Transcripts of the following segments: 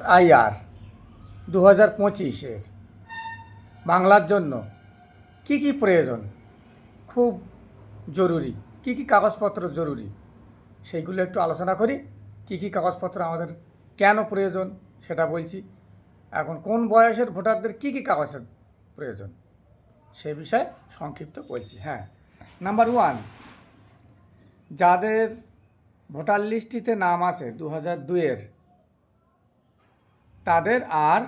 SIR 2025-এর বাংলার জন্য কি কি প্রয়োজন, খুব জরুরি, কি কি কাগজপত্র জরুরি, সেইগুলো একটু আলোচনা করি। কি কি কাগজপত্র আমাদের কেন প্রয়োজন সেটা বলছি। এখন কোন বয়সের ভোটারদের কি কি কাগজের প্রয়োজন সে বিষয়ে সংক্ষিপ্ত বলছি। হ্যাঁ, নাম্বার 1, যাদের ভোটার লিস্টটিতে নাম আছে 2002-এর, তাদের আর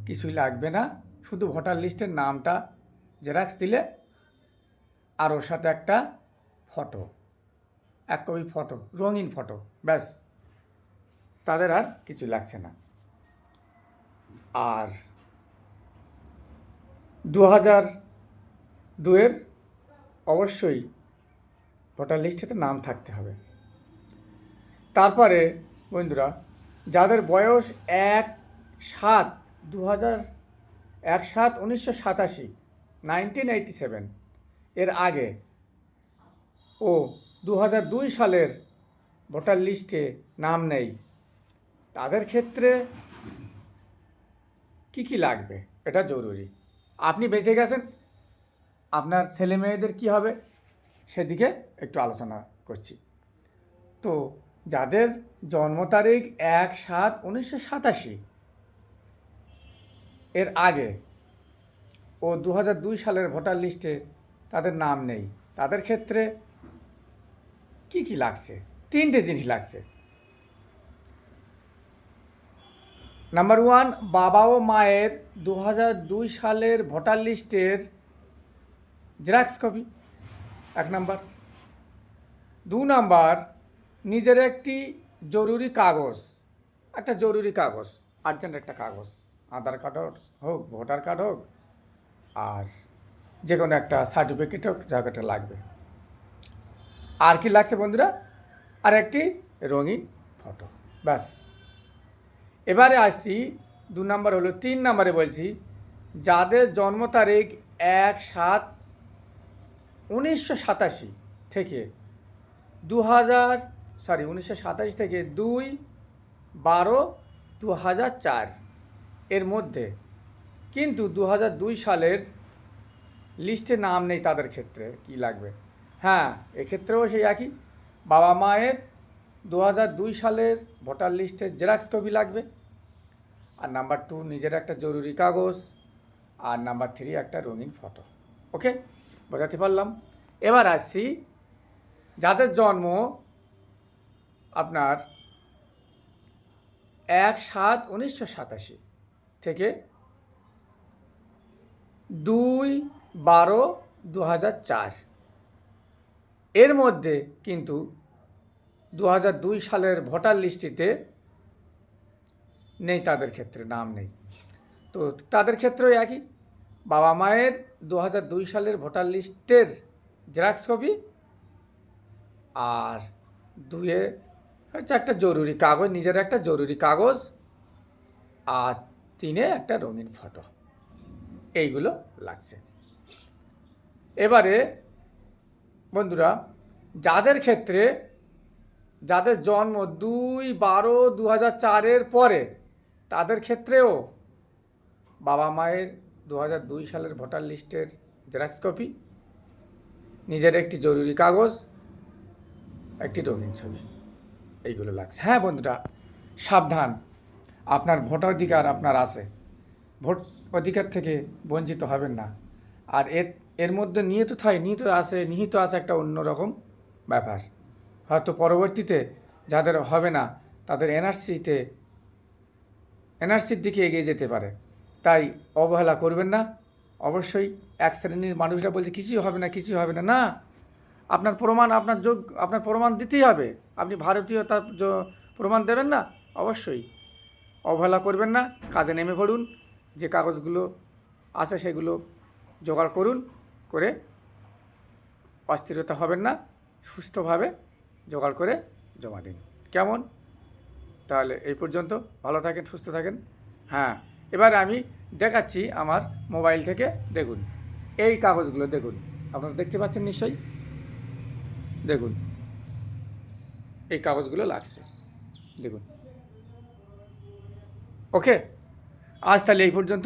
কিছুই লাগবে না, শুধু ভোটার লিস্টের নামটা জেরক্স দিলে আর ওর সাথে একটা ফটো, এক কপি ফটো, রঙিন ফটো, ব্যাস, তাদের আর কিছু লাগছে না। আর 2002-এর অবশ্যই ভোটার লিস্টেতে নাম থাকতে হবে। তারপরে বন্ধুরা, যাদের বয়স 1/7/1987 1987 এর আগে ও 2002 সালের ভোটার লিস্টে নাম নেই, তাদের ক্ষেত্রে কি কি লাগবে এটা জরুরি। আপনি বেঁচে গেছেন, আপনার ছেলে মেয়েদের কী হবে সেদিকে একটু আলোচনা করছি। তো যাদের জন্ম তারিখ 1/7/1987 এর আগে ও 2002 সালের ভোটার লিস্টে তাদের নাম নেই, তাদের ক্ষেত্রে কি কি লাগছে? 3টে জিনিস লাগছে। নাম্বার 1, বাবা ও মায়ের 2002 সালের ভোটার লিস্টের জেরক্স কপি, 1 নাম্বার। 2 নাম্বার, নিজের একটি জরুরি কাগজ, একটা জরুরি কাগজ, আর্জেন্ট একটা কাগজ, আধার কার্ড হোক, ভোটার কার্ড হোক, আর যে কোনো একটা সার্টিফিকেট হোক, জায়গাটা লাগবে। আর কি লাগছে বন্ধুরা? আর একটি রঙিন ফটো, ব্যাস। এবারে আসছি 2 নাম্বার হলো, 3 নাম্বারে বলছি, যাদের জন্ম তারিখ 1/7/1987 থেকে 1987 থেকে 2/12/2004 এর মধ্যে, কিন্তু 2002 সালের লিস্টে নাম নেই, তাদের ক্ষেত্রে কি লাগবে? হ্যাঁ, এক্ষেত্রেও সেই একই, বাবা মায়ের 2002 সালের ভোটার লিস্টের জেরক্স কপি লাগবে। আর নাম্বার 2, নিজের একটা জরুরি কাগজ। আর নাম্বার 3, একটা রঙিন ফটো। ওকে, বোঝাতে পারলাম? এবার আসছি যাদের জন্ম আপনার 1/7/1987 থেকে 2/12/2004 এর মধ্যে, কিন্তু 2002 সালের ভোটার লিস্টিতে নেই, তাদের ক্ষেত্রে নাম নেই। তো তাদের ক্ষেত্রেও একই, বাবা মায়ের 2002 সালের ভোটার লিস্টের জেরক্স কপি, আর 2 হচ্ছে একটা জরুরি কাগজ, নিজের একটা জরুরি কাগজ, আর 3 একটা রঙিন ফটো, এইগুলো লাগছে। এবারে বন্ধুরা, যাদের ক্ষেত্রে, যাদের জন্ম 2/12/2004 পরে, তাদের ক্ষেত্রেও বাবা মায়ের 2002 সালের ভোটার লিস্টের জেরক্স কপি, নিজের একটি জরুরি কাগজ, একটি রঙিন ছবি, এইগুলো লাগছে। হ্যাঁ বন্ধুরা, সাবধান, আপনার ভোটাধিকার আপনার আছে, ভোট অধিকার থেকে বঞ্চিত হবেন না। আর এর মধ্যে নিহিত আছে একটা অন্যরকম ব্যাপার, হয়তো পরবর্তীতে যাদের হবে না তাদের এনআরসির দিকে এগিয়ে যেতে পারে। তাই অবহেলা করবেন না। অবশ্যই এক শ্রেণীর মানুষরা বলছে কিছুই হবে না, না, আপনার প্রমাণ দিতেই হবে। আপনি ভারতীয়তার প্রমাণ দেবেন না? অবশ্যই অবহেলা করবেন না, কাজে নেমে পড়ুন, যে কাগজগুলো আছে সেগুলো জোগাড় করুন, করে অস্থিরতা হবেন না, সুস্থভাবে জোগাড় করে জমা দিন। কেমন? তাহলে এই পর্যন্ত, ভালো থাকেন, সুস্থ থাকেন। হ্যাঁ, এবার আমি দেখাচ্ছি আমার মোবাইল থেকে, দেখুন এই কাগজগুলো, দেখুন, আপনারা দেখতে পাচ্ছেন নিশ্চয়ই, দেখুন এই কাগজগুলো লাগছে, দেখুন ওকে, আজ তাহলে এই পর্যন্ত।